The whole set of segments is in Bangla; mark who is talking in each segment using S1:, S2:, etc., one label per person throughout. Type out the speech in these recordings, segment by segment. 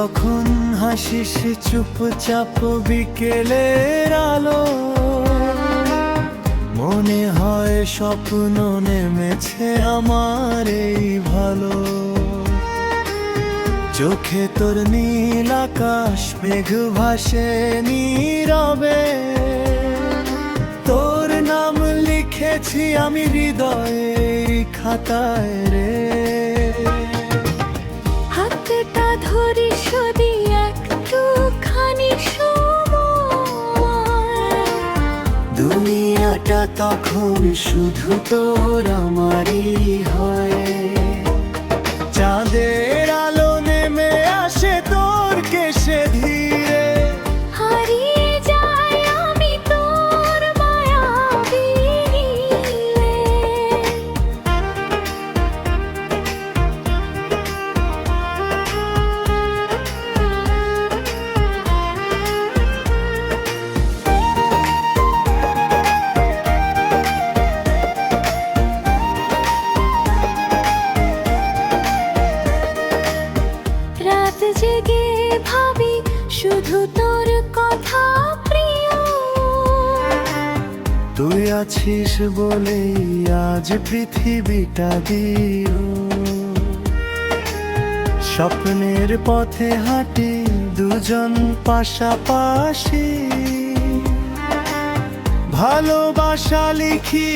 S1: যখন হাসিস চুপচাপ বিকেলের আলো, মনে হয় স্বপ্ন নেমেছে আমার এই ভালো। চোখে তোর নীল আকাশ, মেঘ ভাসে নীরবে, তোর নাম লিখেছি আমি হৃদয়ের খাতায় রে।
S2: হাতটা ধরি যদি একটুখানি সময়,
S1: দুনিয়াটা তখন শুধু তোর আমারই হয়। চাঁদের আলো নেমে আসে তোর কেশে ধীরে,
S2: হারিয়ে যাই আমি তোর মায়াবী নীড়ে। রাত জেগে ভাবি শুধু তোর কথা প্রিয়,
S1: তুই আছিস বলেই আজ পৃথিবীটা দিও। স্বপ্নের পথে হাঁটি দুজন পাশাপাশি, ভালোবাসা লিখি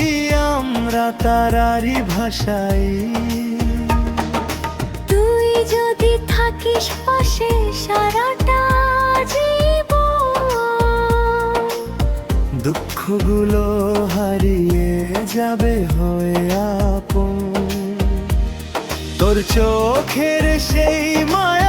S1: আমরা তারারই ভাষায়।
S2: তুই যদি থাকিস পাশে সারাটা জীবন,
S1: দুঃখগুলো হারিয়ে যাবে হয়ে আপন। তোর চোখের সেই মায়া